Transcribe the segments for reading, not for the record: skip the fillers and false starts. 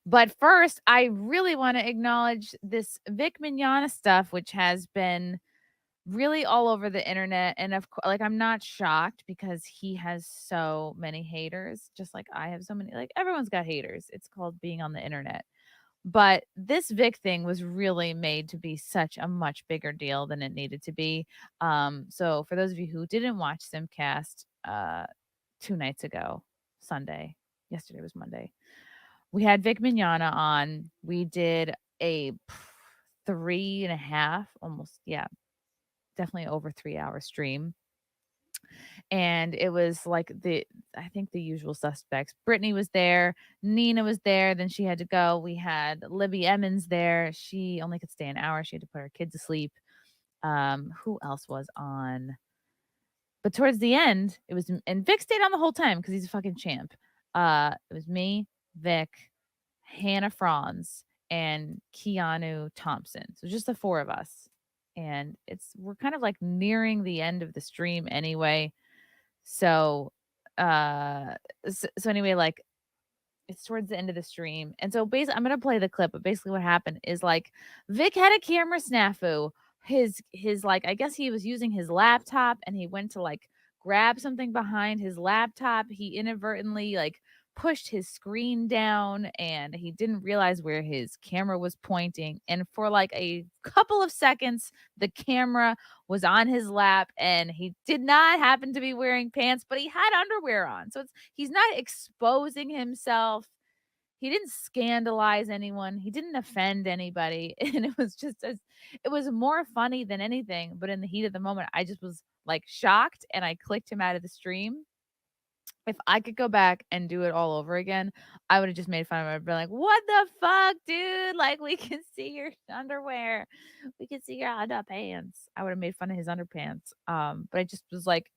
But first, I really want to acknowledge this Vic Mignogna stuff, which has been really all over the internet. And of course, like, I'm not shocked because he has so many haters, just like I have so many. Like, everyone's got haters. It's called being on the internet. But this Vic thing was really made to be such a much bigger deal than it needed to be. So for those of you who didn't watch Simcast 2 nights ago, Sunday, yesterday was Monday, we had Vic Mignogna on. We did a 3.5, almost, yeah, definitely over 3 hour stream. And it was like I think the usual suspects. Brittany was there, Nina was there, then she had to go. We had Libby Emmons there. She only could stay an hour. She had to put her kid to sleep. Who else was on? But towards the end, it was, and Vic stayed on the whole time because he's a fucking champ. It was me, Vic, Hannah Franz, and Keanu Thompson. So just the four of us. And we're kind of like nearing the end of the stream anyway. So so anyway, like, it's towards the end of the stream. And so basically, I'm gonna play the clip, but basically what happened is, like, Vic had a camera snafu. His like, I guess he was using his laptop and he went to, like, grab something behind his laptop. He inadvertently, like, pushed his screen down and he didn't realize where his camera was pointing. And for like a couple of seconds, the camera was on his lap and he did not happen to be wearing pants, but he had underwear on. So he's not exposing himself. He didn't scandalize anyone. He didn't offend anybody. And it was more funny than anything. But in the heat of the moment, I just was like shocked and I clicked him out of the stream. If I could go back and do it all over again, I would have just made fun of him. I'd be like, "What the fuck, dude? Like, we can see your underwear. We can see your underpants." I would have made fun of his underpants. But I just was like,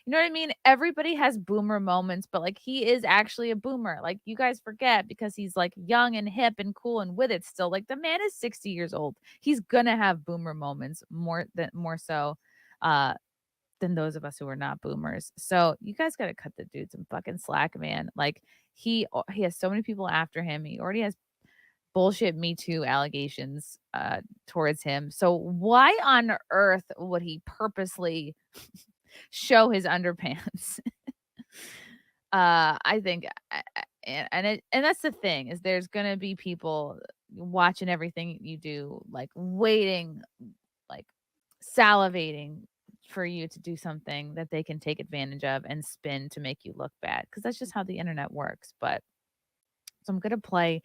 you know what I mean? Everybody has boomer moments, but like, he is actually a boomer. Like, you guys forget because he's like young and hip and cool and with it still. Like, the man is 60 years old. He's gonna have boomer moments more so. Than those of us who are not boomers. So you guys got to cut the dude some fucking slack, man. Like, he has so many people after him. He already has bullshit Me Too allegations towards him. So why on earth would he purposely show his underpants? I think, and that's the thing, is there's gonna be people watching everything you do, like waiting, like salivating for you to do something that they can take advantage of and spin to make you look bad, because that's just how the internet works. But so I'm gonna play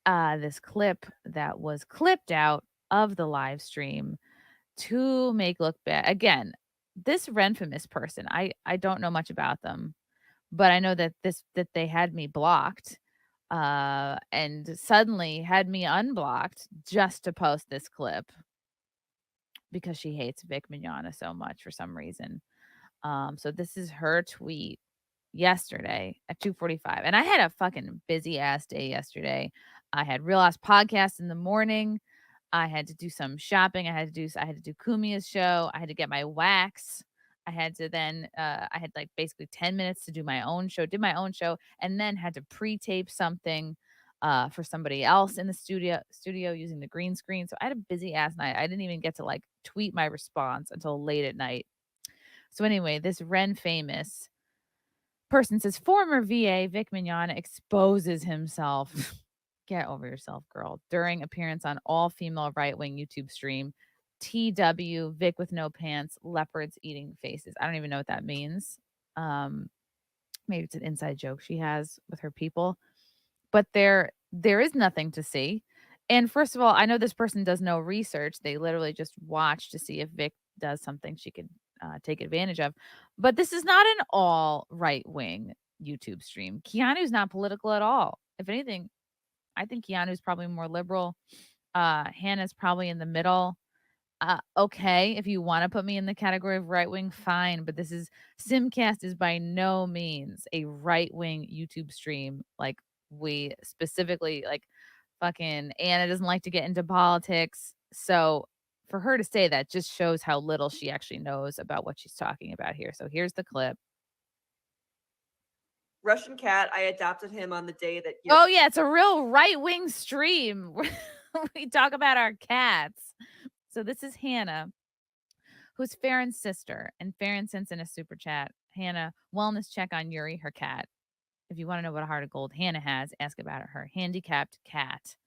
this clip that was clipped out of the live stream to make look bad. Again, this Renfamous person, I don't know much about them, but I know that they had me blocked, and suddenly had me unblocked just to post this clip because she hates Vic Mignogna so much for some reason. So this is her tweet yesterday at 2:45, and I had a fucking busy ass day yesterday. I had Real Ass Podcast in the morning. I had to do some shopping. I had to do Kumia's show. I had to get my wax. I had to then I had like basically 10 minutes to do my own show, did my own show, and then had to pre-tape something for somebody else in the studio using the green screen. So I had a busy ass night. I didn't even get to like tweet my response until late at night. So anyway, this Ren famous person says former VA Vic Mignogna exposes himself. Get over yourself, girl. During appearance on all female right wing YouTube stream, TW Vic with no pants, leopards eating faces. I don't even know what that means. Um, Maybe it's an inside joke she has with her people, but there is nothing to see. And first of all, I know this person does no research. They literally just watch to see if Vic does something she could take advantage of. But this is not an all right wing YouTube stream. Keanu's not political at all. If anything, I think Keanu's probably more liberal. Hannah's probably in the middle. Okay, if you want to put me in the category of right wing, fine. But Simcast is by no means a right wing YouTube stream. Like, we specifically, like, fucking Anna doesn't like to get into politics. So for her to say that just shows how little she actually knows about what she's talking about here. So here's the clip. Russian cat. I adopted him on the day that Oh yeah, it's a real right-wing stream. We talk about our cats. So this is Hannah, who's Farron's sister, and Farron sends in a super chat. Hannah, wellness check on Yuri, her cat. If you want to know what a heart of gold Hannah has, ask about her handicapped cat,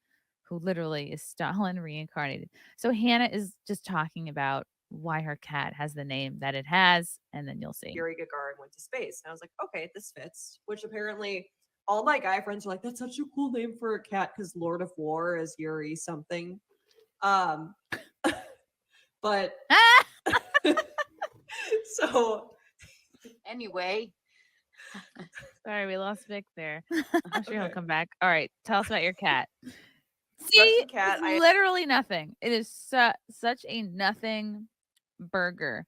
who literally is Stalin reincarnated. So Hannah is just talking about why her cat has the name that it has, and then you'll see. Yuri Gagarin went to space. And I was like, okay, this fits. Which apparently all my guy friends are like, that's such a cool name for a cat because Lord of War is Yuri something. But so anyway. Sorry, we lost Vic there. I'm sure he'll come back. All right, tell us about your cat. See, Russian cat, it's literally nothing. It is such a nothing burger.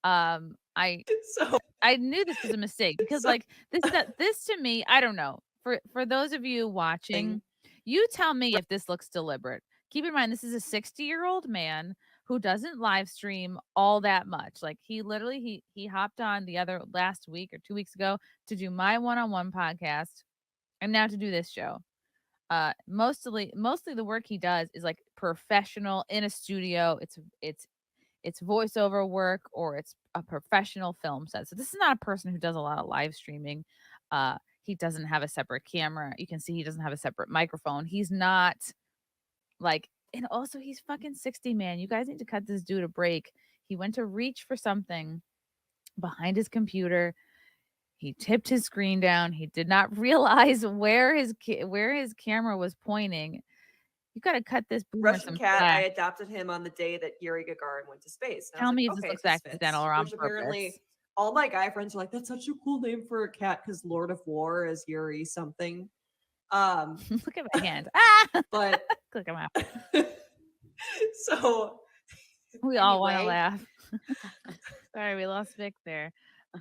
I knew this was a mistake because like this to me, I don't know. For those of you watching, you tell me if this looks deliberate. Keep in mind this is a 60-year-old man who doesn't live stream all that much. Like he literally he hopped on the other last week or 2 weeks ago to do my one-on-one podcast and now to do this show. Mostly the work he does is like professional in a studio. It's voiceover work or it's a professional film set. So this is not a person who does a lot of live streaming. He doesn't have a separate camera. You can see he doesn't have a separate microphone. He's not like, and also he's fucking 60, man. You guys need to cut this dude a break. He went to reach for something behind his computer. He tipped his screen down. He did not realize where his camera was pointing. You got to cut this boomer Russian some cat. slack. I adopted him on the day that Yuri Gagarin went to space. Tell me if this looks accidental or on purpose. Apparently, all my guy friends are like, "That's such a cool name for a cat because Lord of War is Yuri something." Look at my hand. But click him out. So we all want to laugh. Sorry, we lost Vic there.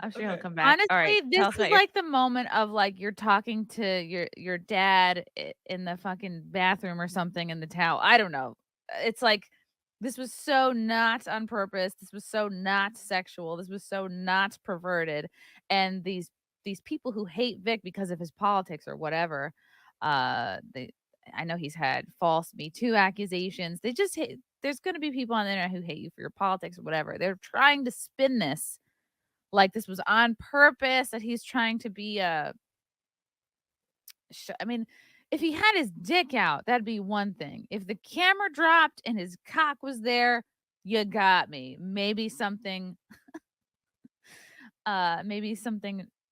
I'm sure he'll come back. Honestly, all right, this is like the moment of like you're talking to your dad in the fucking bathroom or something in the towel. I don't know. It's like this was so not on purpose. This was so not sexual. This was so not perverted. And these people who hate Vic because of his politics or whatever, I know he's had false Me Too accusations. They just hate. There's going to be people on the internet who hate you for your politics or whatever. They're trying to spin this like this was on purpose, that he's trying to be a I mean, if he had his dick out, that'd be one thing. If the camera dropped and his cock was there, you got me. Maybe something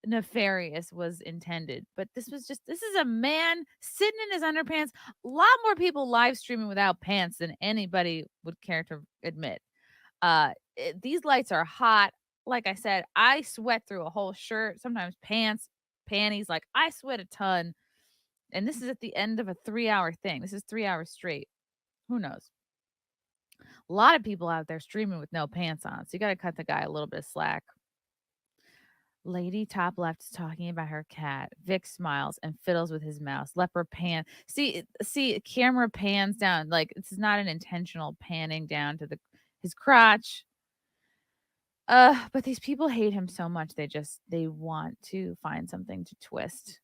nefarious was intended. But this is a man sitting in his underpants. A lot more people live streaming without pants than anybody would care to admit. These lights are hot. Like I said, I sweat through a whole shirt, sometimes pants, panties. Like I sweat a ton. And this is at the end of a 3-hour thing. This is 3 hours straight. Who knows? A lot of people out there streaming with no pants on. So you got to cut the guy a little bit of slack. Lady top left is talking about her cat. Vic smiles and fiddles with his mouse. Leopard pan. See, camera pans down. Like this is not an intentional panning down to his crotch. But these people hate him so much they want to find something to twist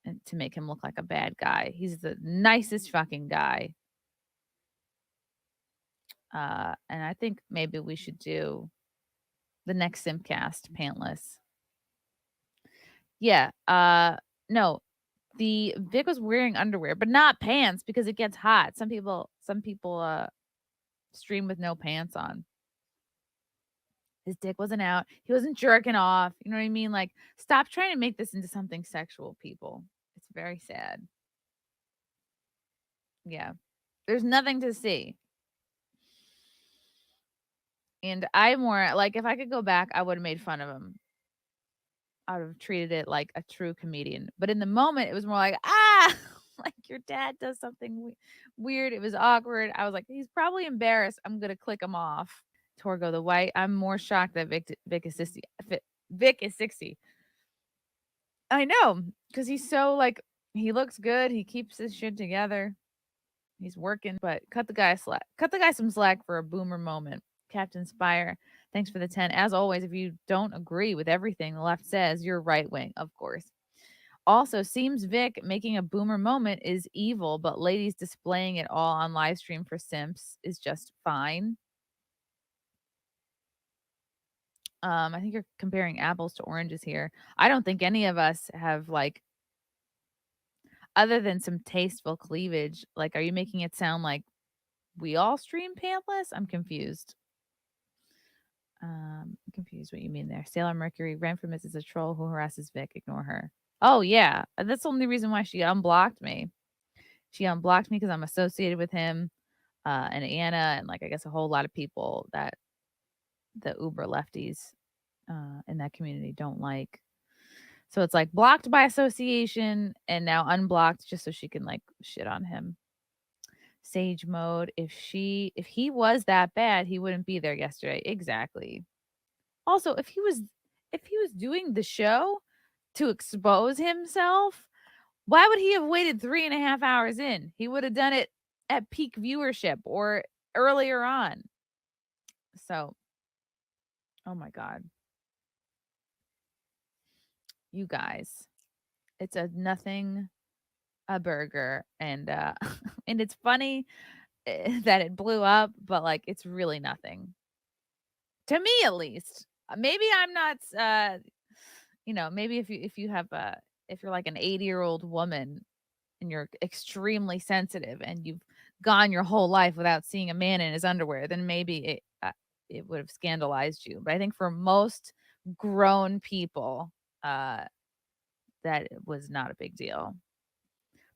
and to make him look like a bad guy. He's the nicest fucking guy. And I think maybe we should do the next Simpcast pantless. Yeah. No. The Vic was wearing underwear, but not pants because it gets hot. Some people stream with no pants on. His dick wasn't out. He wasn't jerking off. You know what I mean? Like, stop trying to make this into something sexual, people. It's very sad. Yeah. There's nothing to see. And I more like if I could go back, I would have made fun of him. I would have treated it like a true comedian. But in the moment, it was more like, like your dad does something weird. It was awkward. I was like, he's probably embarrassed. I'm going to click him off. Torgo the White. I'm more shocked that Vic is 60. Vic is 60. I know, because he's so like, he looks good. He keeps his shit together. He's working, but cut the guy slack. Cut the guy some slack for a boomer moment. Captain Spire, thanks for the 10. As always, if you don't agree with everything the left says, you're right wing, of course. Also, seems Vic making a boomer moment is evil, but ladies displaying it all on live stream for simps is just fine. I think you're comparing apples to oranges here. I don't think any of us have, like, other than some tasteful cleavage, like, are you making it sound like we all stream pantless? I'm confused. Confused what you mean there. Sailor Mercury, Renfrew is a troll who harasses Vic. Ignore her. Oh, yeah. That's the only reason why she unblocked me. She unblocked me because I'm associated with him and Anna and, like, I guess a whole lot of people that the uber lefties in that community don't like. So it's like blocked by association and now unblocked just so she can, like, shit on him. Sage mode. If he was that bad, he wouldn't be there yesterday. Exactly. Also, if he was doing the show to expose himself, why would he have waited 3.5 hours in? He would have done it at peak viewership or earlier on. So, oh my God. You guys, it's a nothing a burger. And and it's funny that it blew up, but, like, it's really nothing. To me, at least. Maybe I'm not maybe if you have if you're like an 80-year-old woman and you're extremely sensitive and you've gone your whole life without seeing a man in his underwear, then maybe it would have scandalized you. But I think for most grown people, that was not a big deal.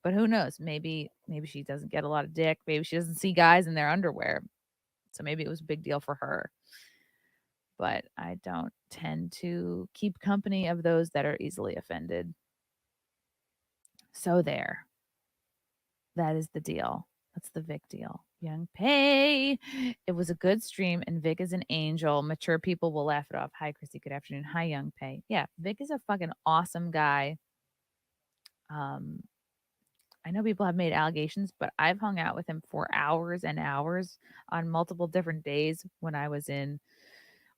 But who knows? Maybe she doesn't get a lot of dick. Maybe she doesn't see guys in their underwear. So maybe it was a big deal for her. But I don't tend to keep company of those that are easily offended. So there. That is the deal. That's the Vic deal. Young Pay. It was a good stream, and Vic is an angel. Mature people will laugh it off. Hi, Chrissy. Good afternoon. Hi, Young Pay. Yeah, Vic is a fucking awesome guy. I know people have made allegations, but I've hung out with him for hours and hours on multiple different days when I was in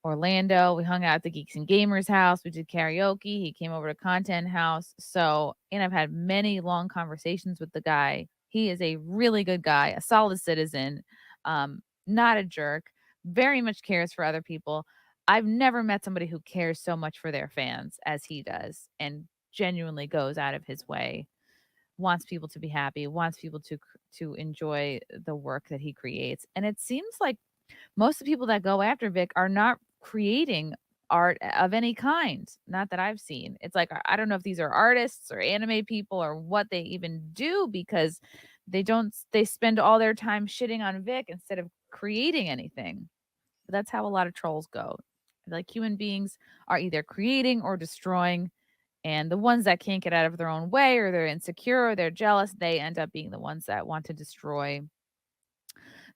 Orlando. We hung out at the Geeks and Gamers house. We did karaoke. He came over to Content House. And I've had many long conversations with the guy. He is a really good guy, a solid citizen, not a jerk, very much cares for other people. I've never met somebody who cares so much for their fans as he does and genuinely goes out of his way, wants people to be happy, wants people to enjoy the work that he creates. And it seems like most of the people that go after Vic are not creating art of any kind. Not that I've seen. It's like, I don't know if these are artists or anime people or what they even do, because they spend all their time shitting on Vic instead of creating anything. But that's how a lot of trolls go. Like, human beings are either creating or destroying. And the ones that can't get out of their own way, or they're insecure, or they're jealous, they end up being the ones that want to destroy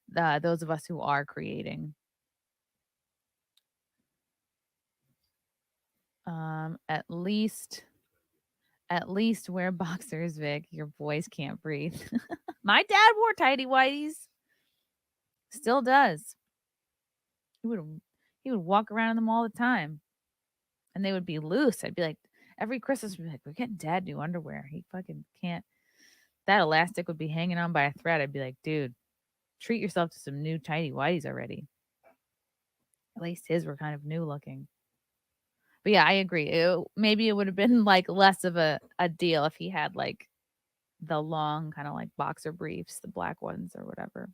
those of us who are creating. At least wear boxers, Vic. Your boys can't breathe. My dad wore tighty whities. Still does. He would walk around in them all the time. And they would be loose. I'd be like, every Christmas, we'd be like, we're getting dad new underwear. He fucking can't. That elastic would be hanging on by a thread. I'd be like, dude, treat yourself to some new tighty whities already. At least his were kind of new looking. But yeah, I agree. Maybe it would have been like less of a deal if he had like the long kind of like boxer briefs, the black ones or whatever.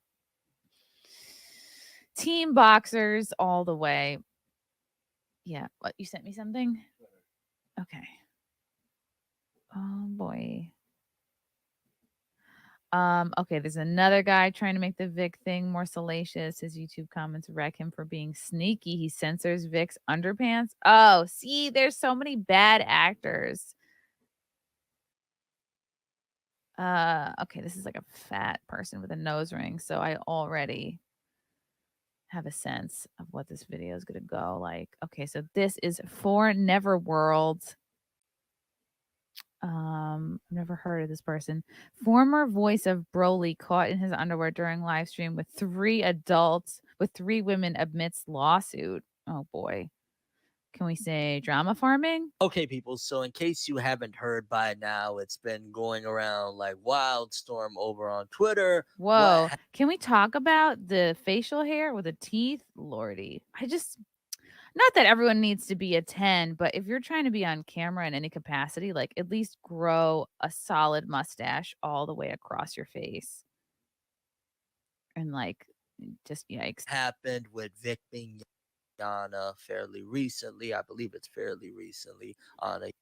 Team boxers all the way. Yeah. What, you sent me something? Okay. Oh boy. Okay, there's another guy trying to make the Vic thing more salacious. His YouTube comments wreck him for being sneaky. He censors Vic's underpants. Oh, see, there's so many bad actors. Okay, this is like a fat person with a nose ring, so I already have a sense of what this video is gonna go like. Okay, so this is for Neverworld. I've never heard of this person. Former voice of Broly caught in his underwear during live stream with 3 women amidst lawsuit. Oh boy. Can we say drama farming? Okay, people, so in case you haven't heard by now, it's been going around like Wildstorm over on Twitter. Whoa. Can we talk about the facial hair with the teeth? Lordy. Not that everyone needs to be a 10, but if you're trying to be on camera in any capacity, like at least grow a solid mustache all the way across your face. And like, just yikes. happened with Vic Mignogna fairly recently. I believe it's fairly recently.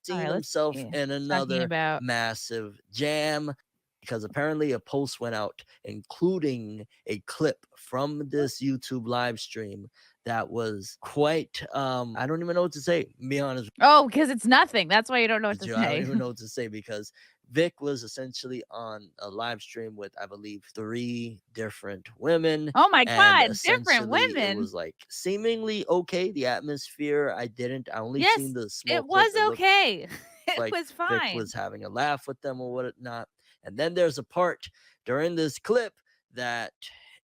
Seen let's himself see. in Talking another about massive jam because apparently a post went out including a clip from this YouTube live stream that was quite I don't even know what to say. To be honest Oh, because it's nothing. That's why you don't know what with to you, I don't say. even know what to say because Vic was essentially on a live stream with, I believe, 3 different women. Oh my And God, different essentially, it women. was like seemingly okay. The atmosphere, I only Yes, seen the small it clip. was It looked okay. It like was Vic fine. was having a laugh with them or whatnot. And then there's a part during this clip that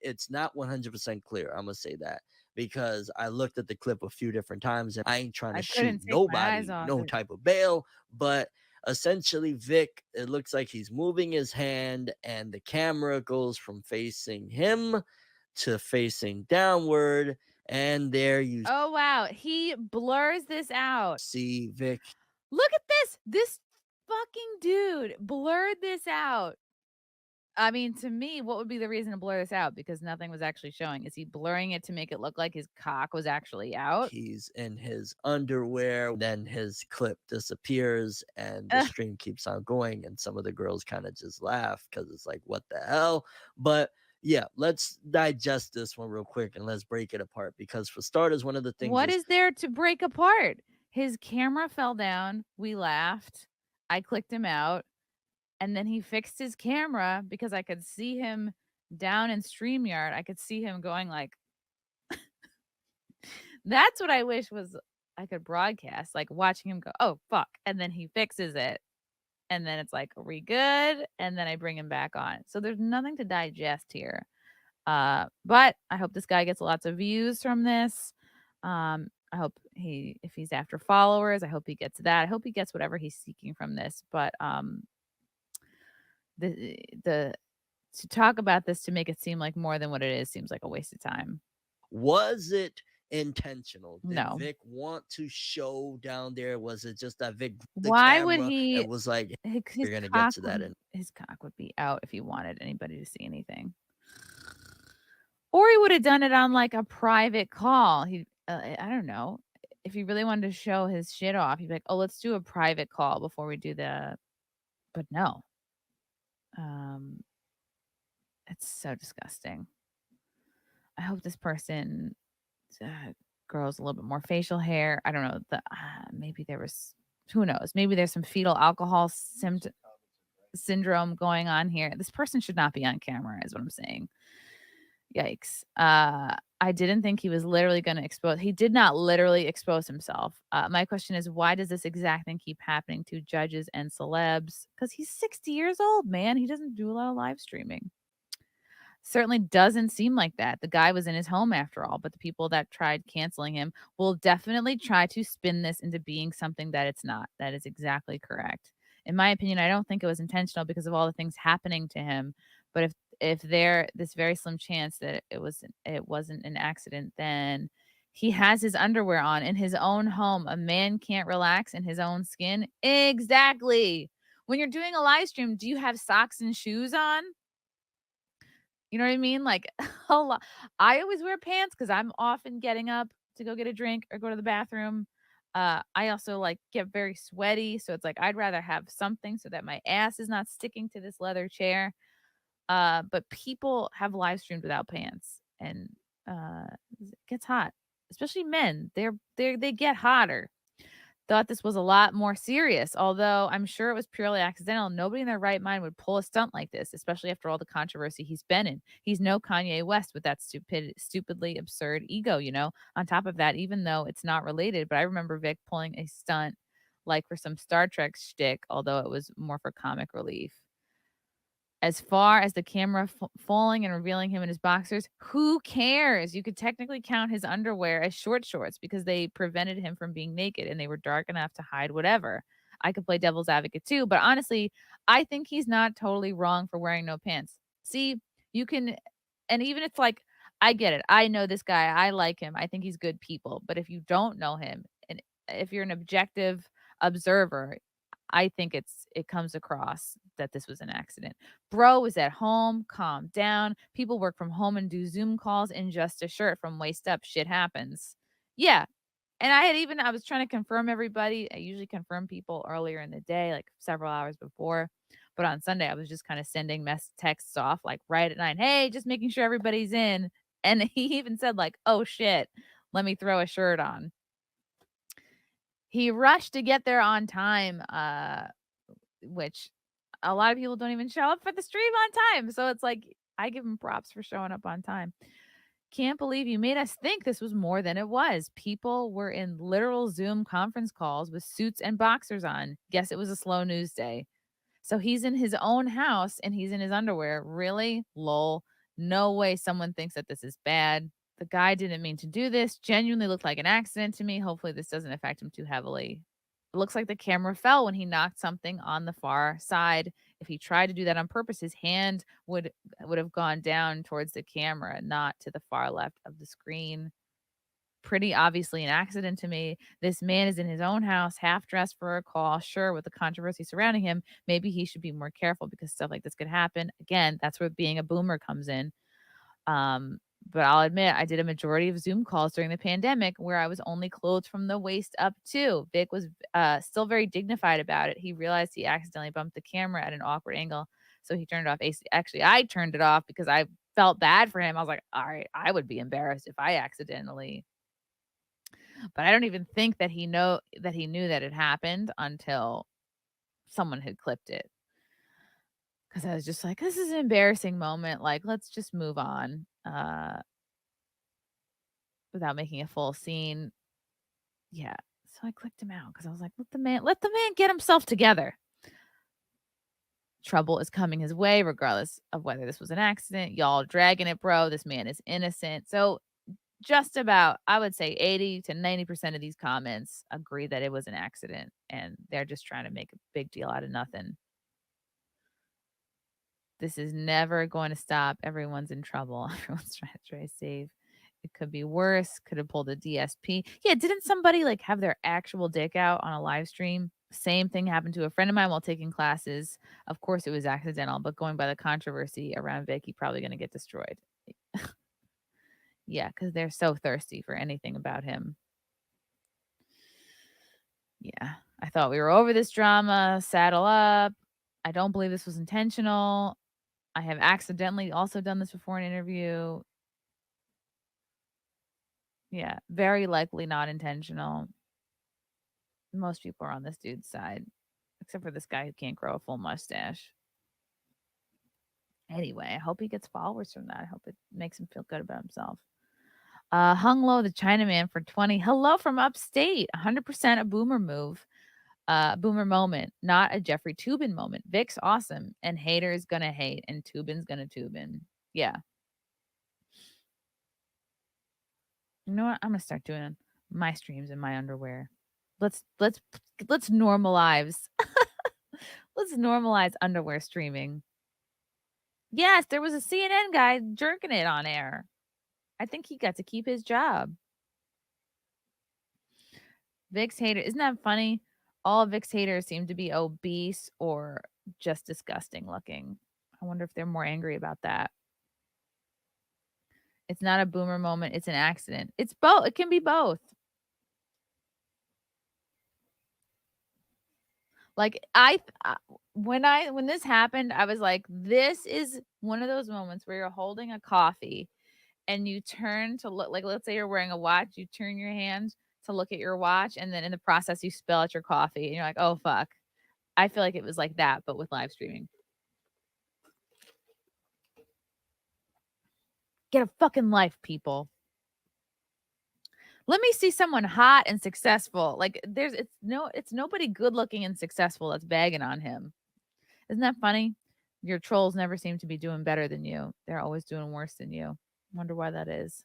it's not 100% clear. I'm gonna say that because I looked at the clip a few different times and I ain't trying I to couldn't shoot take my eyes nobody, off no it. type of bail, but essentially Vic, it looks like he's moving his hand and the camera goes from facing him to facing downward, and there you Oh wow, he blurs this out. see Vic. Look at this. This fucking dude blurred this out. I mean, to me, what would be the reason to blur this out? Because nothing was actually showing. Is he blurring it to make it look like his cock was actually out? He's in his underwear, then his clip disappears and the stream keeps on going, and some of the girls kind of just laugh because it's like, what the hell? But yeah, let's digest this one real quick and let's break it apart because for starters, one of the things What is there to break apart? His camera fell down. We laughed. I clicked him out. And then he fixed his camera because I could see him down in StreamYard. I could see him going like, that's what I wish was I could broadcast, like watching him go, oh, fuck. And then he fixes it. And then it's like, are we good? And then I bring him back on. So there's nothing to digest here. But I hope this guy gets lots of views from this. I hope if he's after followers, I hope he gets that. I hope he gets whatever he's seeking from this. But the to talk about this to make it seem like more than what it is seems like a waste of time. Was it intentional? Did No. Vic want to show down there? Was it just that Vic Why would he? it was like, His gonna get cock to that would- in his cock would be out if he wanted anybody to see anything. Or he would have done it on like a private call. I don't know. If he really wanted to show his shit off, he'd be like, "Oh, let's do a private call before we do the." But no. It's so disgusting. I hope this person grows a little bit more facial hair. I don't know. Maybe there was, who knows? Maybe there's some fetal alcohol syndrome going on here. This person should not be on camera, is what I'm saying. Yikes. I didn't think he was literally going to expose. He did not literally expose himself. My question is, why does this exact thing keep happening to judges and celebs? Because he's 60 years old, man. He doesn't do a lot of live streaming. Certainly doesn't seem like that. The guy was in his home after all, but the people that tried canceling him will definitely try to spin this into being something that it's not. That is exactly correct. In my opinion, I don't think it was intentional because of all the things happening to him. But if there this very slim chance that it wasn't an accident, then he has his underwear on in his own home. A man can't relax in his own skin. Exactly. When you're doing a live stream, do you have socks and shoes on? You know what I mean? Like a lot. I always wear pants because I'm often getting up to go get a drink or go to the bathroom. I also like get very sweaty, so it's like I'd rather have something so that my ass is not sticking to this leather chair. But people have live streamed without pants, and it gets hot, especially men. They get hotter. Thought this was a lot more serious, although I'm sure it was purely accidental. Nobody in their right mind would pull a stunt like this, especially after all the controversy he's been in. He's no Kanye West with that stupidly absurd ego, On top of that, even though it's not related, but I remember Vic pulling a stunt like for some Star Trek shtick, although it was more for comic relief. As far as the camera falling and revealing him in his boxers, who cares? You could technically count his underwear as short shorts because they prevented him from being naked and they were dark enough to hide whatever. I could play devil's advocate too, but honestly, I think he's not totally wrong for wearing no pants. See, you can, and even it's like, I get it. I know this guy. I like him. I think he's good people. But if you don't know him and if you're an objective observer, I think it comes across that this was an accident. Bro was at home, calm down. People work from home and do Zoom calls in just a shirt from waist up. Shit happens. Yeah. And I was trying to confirm everybody. I usually confirm people earlier in the day, like several hours before. But on Sunday, I was just kind of sending texts off like right at 9. Hey, just making sure everybody's in. And he even said, like, oh shit, let me throw a shirt on. He rushed to get there on time, which a lot of people don't even show up for the stream on time. So it's like, I give him props for showing up on time. Can't believe you made us think this was more than it was. People were in literal Zoom conference calls with suits and boxers on. Guess it was a slow news day. So he's in his own house and he's in his underwear. Really? Lol. No way someone thinks that this is bad. The guy didn't mean to do this. Genuinely looked like an accident to me. Hopefully this doesn't affect him too heavily. It looks like the camera fell when he knocked something on the far side. If he tried to do that on purpose, his hand would have gone down towards the camera, not to the far left of the screen. Pretty obviously an accident to me. This man is in his own house, half dressed for a call. Sure, with the controversy surrounding him, maybe he should be more careful because stuff like this could happen. Again, that's where being a boomer comes in. But I'll admit, I did a majority of Zoom calls during the pandemic where I was only clothed from the waist up too. Vic was still very dignified about it. He realized he accidentally bumped the camera at an awkward angle, so he turned it off. Actually, I turned it off because I felt bad for him. I was like, all right, I would be embarrassed if I accidentally. But I don't even think that he knew that it happened until someone had clipped it. Because I was just like, this is an embarrassing moment. Like, let's just move on. Without making a full scene. Yeah. So I clicked him out because I was like, let the man get himself together. Trouble is coming his way, regardless of whether this was an accident. Y'all dragging it, bro. This man is innocent. So just about, I would say 80 to 90% of these comments agree that it was an accident and they're just trying to make a big deal out of nothing. This is never going to stop. Everyone's in trouble. Everyone's trying to try to save. It could be worse. Could have pulled a DSP. Yeah, didn't somebody like have their actual dick out on a live stream? Same thing happened to a friend of mine while taking classes. Of course, it was accidental, but going by the controversy around Vic, he's probably going to get destroyed. Yeah, because they're so thirsty for anything about him. Yeah, I thought we were over this drama. Saddle up. I don't believe this was intentional. I have accidentally also done this before in an interview. Yeah, very likely not intentional. Most people are on this dude's side, except for this guy who can't grow a full mustache. Anyway, I hope he gets followers from that. I hope it makes him feel good about himself. Hung Low, the Chinaman for 20. Hello from upstate. 100% a boomer move. Boomer moment, not a Jeffrey Toobin moment. Vic's awesome, and haters gonna hate, and Toobin's gonna Toobin. Yeah. You know what? I'm gonna start doing my streams in my underwear. Let's normalize. Let's normalize underwear streaming. Yes, there was a CNN guy jerking it on air. I think he got to keep his job. Vic's hater, isn't that funny? All Vic's haters seem to be obese or just disgusting looking. I wonder if they're more angry about that. It's not a boomer moment. It's an accident. It's both. It can be both. Like when this happened, I was like, this is one of those moments where you're holding a coffee and you turn to look, like, let's say you're wearing a watch, you turn your hand to look at your watch, and then in the process you spill out your coffee and you're like, oh fuck. I feel like it was like that, but with live streaming. Get a fucking life, people. Let me see someone hot and successful. Like it's nobody good looking and successful that's bagging on him. Isn't that funny? Your trolls never seem to be doing better than you. They're always doing worse than you. Wonder why that is.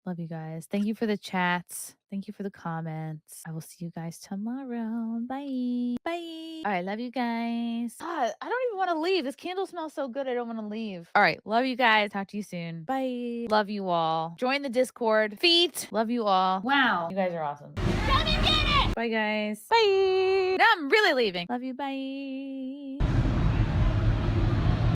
Love you guys. Thank you for the chats. Thank you for the comments. I will see you guys tomorrow. Bye. Bye. All right. Love you guys. God, I don't even want to leave. This candle smells so good. I don't want to leave. All right. Love you guys. Talk to you soon. Bye. Love you all. Join the Discord. Feet. Love you all. Wow. You guys are awesome. Come and get it. Bye, guys. Bye. Now I'm really leaving. Love you. Bye.